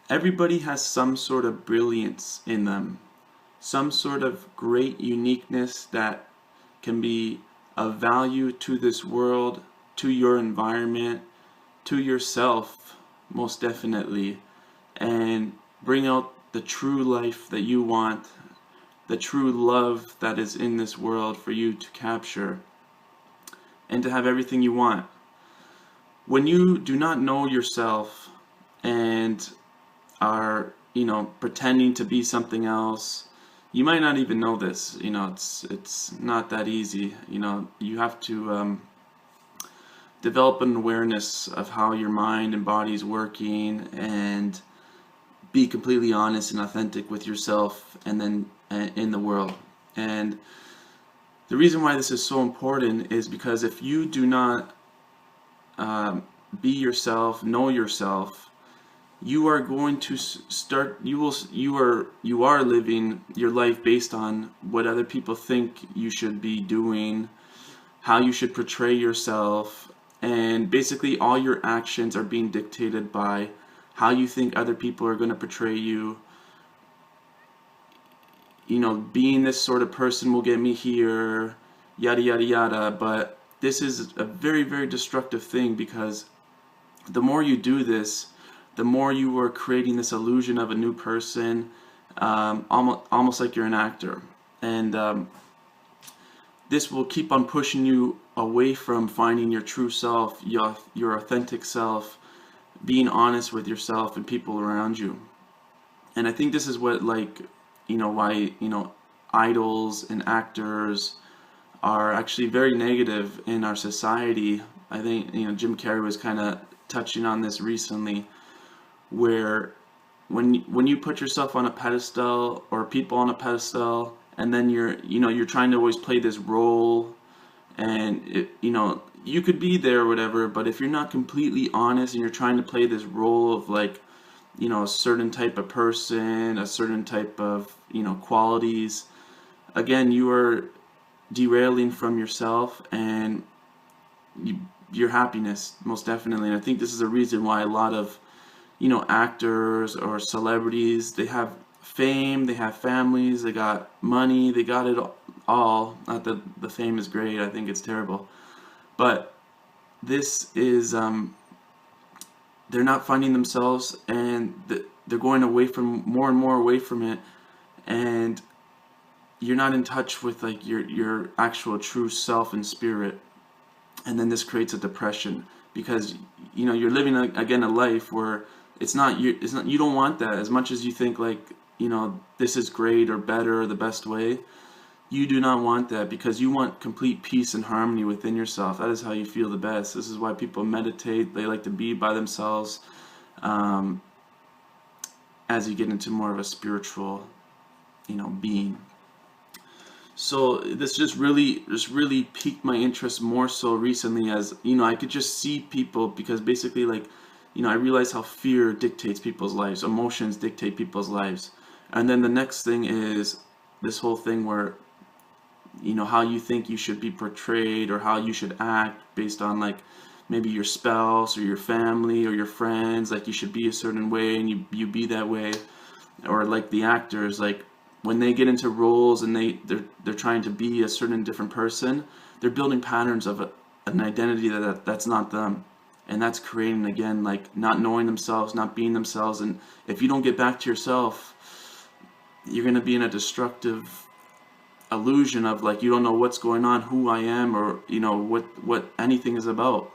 everybody has some sort of brilliance in them, some sort of great uniqueness that can be of value to this world, to your environment, to yourself, most definitely, and bring out the true life that you want, the true love that is in this world for you to capture, and to have everything you want. When you do not know yourself and are, pretending to be something else, you might not even know this. It's not that easy. You have to develop an awareness of how your mind and body is working, and be completely honest and authentic with yourself and then in the world. And the reason why this is so important is because if you do not be yourself, know yourself, you are going to start. You are living your life based on what other people think you should be doing, how you should portray yourself, and basically all your actions are being dictated by how you think other people are going to portray you. Being this sort of person will get me here, yada yada yada. But this is a very, very destructive thing, because the more you do this, the more you are creating this illusion of a new person, almost like you're an actor. And this will keep on pushing you away from finding your true self, your authentic self, being honest with yourself and people around you. And I think this is what, why, idols and actors are actually very negative in our society. I think, Jim Carrey was kind of touching on this recently, where when you put yourself on a pedestal, or people on a pedestal, and then you're trying to always play this role, and you could be there or whatever, but if you're not completely honest and you're trying to play this role of a certain type of person, a certain type of qualities, again, you are derailing from yourself and your happiness, most definitely. And I think this is a reason why a lot of actors or celebrities, they have fame, they have families, they got money, they got it all. Not that the fame is great, I think it's terrible, but this is they're not finding themselves, and they're going away from more and more away from it, and you're not in touch with your actual true self and spirit. And then this creates a depression, because you're living again a life where you don't want that. As much as you think this is great or better or the best way, you do not want that, because you want complete peace and harmony within yourself. That is how you feel the best. This is why people meditate. They like to be by themselves, as you get into more of a spiritual being. So this just really piqued my interest more so recently, as I could just see people, because basically I realize how fear dictates people's lives, emotions dictate people's lives. And then the next thing is this whole thing where how you think you should be portrayed, or how you should act based on maybe your spouse or your family or your friends. You should be a certain way, and you be that way. Or the actors, when they get into roles and they're trying to be a certain different person, they're building patterns of an identity that's not them. And that's creating, again, not knowing themselves, not being themselves. And if you don't get back to yourself, you're going to be in a destructive illusion of you don't know what's going on, who I am, or what anything is about.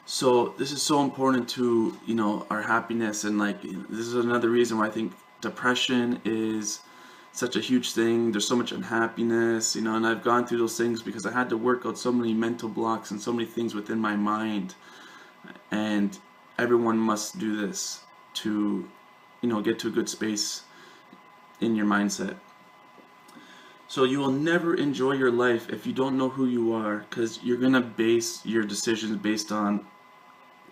So this is so important to our happiness. And this is another reason why I think depression is such a huge thing. There's so much unhappiness, and I've gone through those things because I had to work out so many mental blocks and so many things within my mind. And everyone must do this to get to a good space in your mindset. So you will never enjoy your life if you don't know who you are, because you're going to base your decisions based on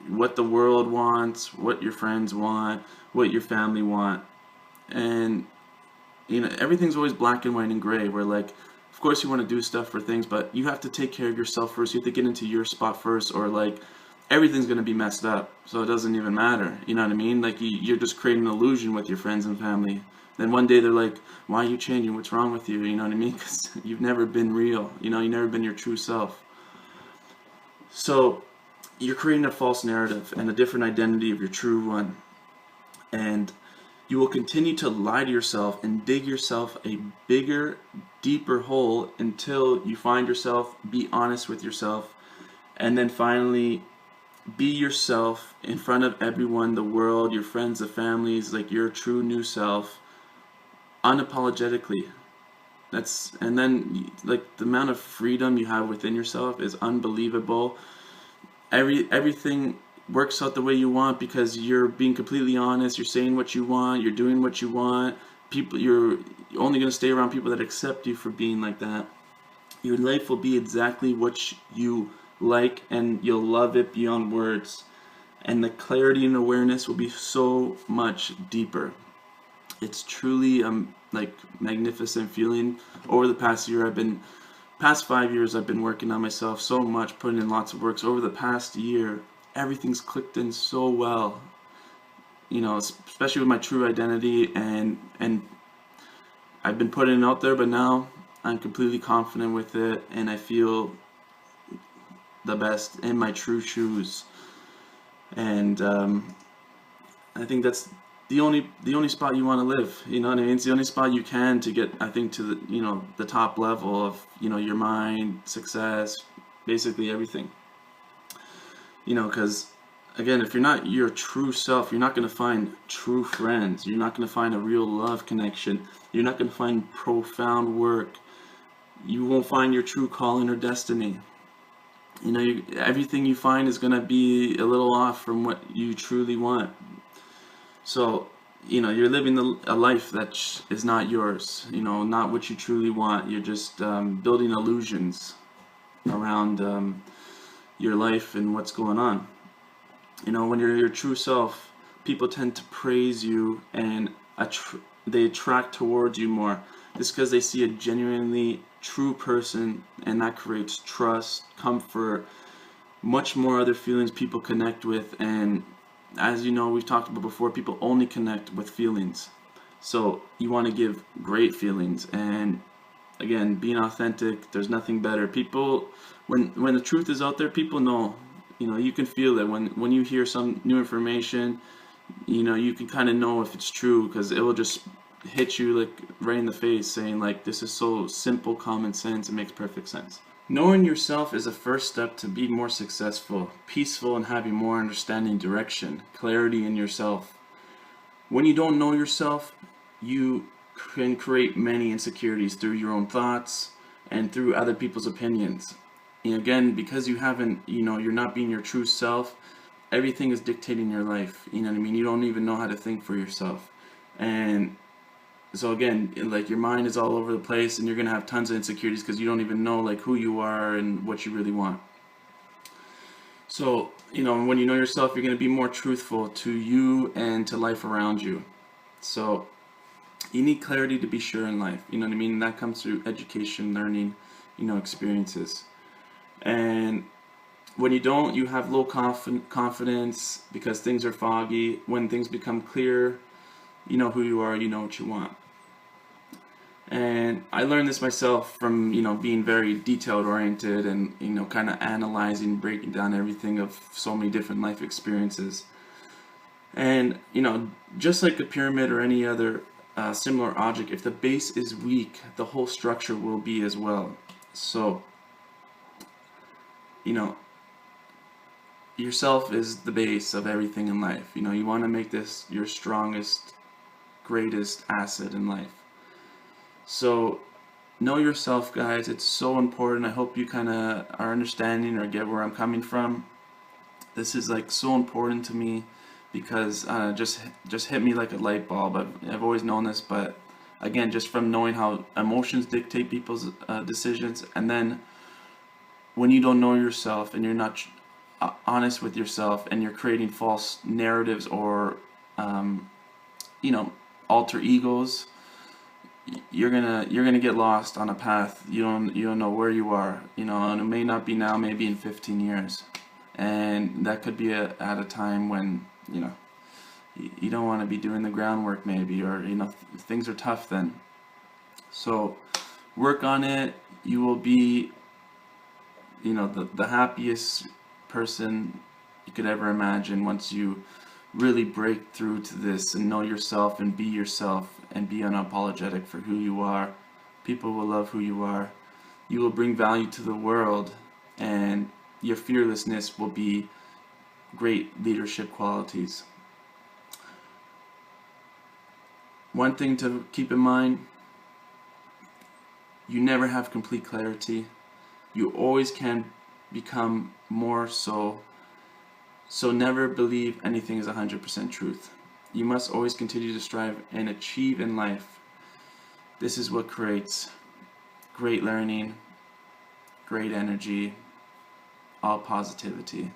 what the world wants, what your friends want, what your family want. And everything's always black and white and gray, where of course you want to do stuff for things, but you have to take care of yourself first. You have to get into your spot first, or everything's going to be messed up, so it doesn't even matter. You know what I mean? Like you're just creating an illusion with your friends and family. Then one day they're like, why are you changing? What's wrong with you? You know what I mean? Because you've never been real. You know, you've never been your true self. So you're creating a false narrative and a different identity of your true one. And you will continue to lie to yourself and dig yourself a bigger, deeper hole until you find yourself, be honest with yourself, and then finally be yourself in front of everyone, the world, your friends, the families, like your true new self, unapologetically. And then like the amount of freedom you have within yourself is unbelievable. Everything works out the way you want because you're being completely honest, you're saying what you want, you're doing what you want. You're only going to stay around people that accept you for being like that. Your life will be exactly what you like, and you'll love it beyond words. And the clarity and awareness will be so much deeper. It's truly like magnificent feeling. Over the past 5 years, I've been working on myself so much, putting in lots of work. So over the past year, everything's clicked in so well. You know, especially with my true identity, and I've been putting it out there, but now I'm completely confident with it, and I feel the best in my true shoes. And I think that's the only spot you want to live. You know what I mean? It's the only spot you can to get, I think, to the top level of your mind, success, basically everything. Because again, if you're not your true self, you're not going to find true friends. You're not going to find a real love connection. You're not going to find profound work. You won't find your true calling or destiny. Everything you find is going to be a little off from what you truly want. So, you're living a life that is not yours, not what you truly want. You're just building illusions around your life and what's going on. When you're your true self, people tend to praise you, and they attract towards you more. Just because they see a genuinely true person, and that creates trust, comfort, much more other feelings people connect with. And as you know, we've talked about before, people only connect with feelings. So you want to give great feelings, and again, being authentic, there's nothing better. People, when the truth is out there, people know. You can feel it when you hear some new information. You can kind of know if it's true, because it will just hit you like right in the face, saying like, this is so simple, common sense, it makes perfect sense. Knowing yourself is a first step to be more successful, peaceful, and having more understanding, direction, clarity in yourself. When you don't know yourself, you can create many insecurities through your own thoughts and through other people's opinions. And again, because you haven't, you're not being your true self, everything is dictating your life. You know what I mean? You don't even know how to think for yourself. And so again, like your mind is all over the place, and you're going to have tons of insecurities because you don't even know like who you are and what you really want. So, when you know yourself, you're going to be more truthful to you and to life around you. So you need clarity to be sure in life. You know what I mean? And that comes through education, learning, experiences. And when you don't, you have low confidence because things are foggy. When things become clear, you know who you are, you know what you want. And I learned this myself from, being very detailed oriented and, kind of analyzing, breaking down everything of so many different life experiences. And, just like a pyramid or any other similar object, if the base is weak, the whole structure will be as well. So, yourself is the base of everything in life. You want to make this your strongest, greatest asset in life. So know yourself, guys. It's so important. I hope you kind of are understanding or get where I'm coming from. This is like so important to me because just hit me like a light bulb. I've always known this, but again, just from knowing how emotions dictate people's decisions, and then when you don't know yourself and you're not honest with yourself, and you're creating false narratives or alter egos, you're gonna get lost on a path. You don't know where you are, and it may not be now, maybe in 15 years. And that could be at a time when, you know, you don't want to be doing the groundwork maybe, or, you know, things are tough then. So work on it. You will be, you know, the happiest person you could ever imagine once you really break through to this and know yourself and be yourself and be unapologetic for who you are. People will love who you are. You will bring value to the world, and your fearlessness will be great leadership qualities. One thing to keep in mind, you never have complete clarity. You always can become more so. So never believe anything is 100% truth. You must always continue to strive and achieve in life. This is what creates great learning, great energy, all positivity.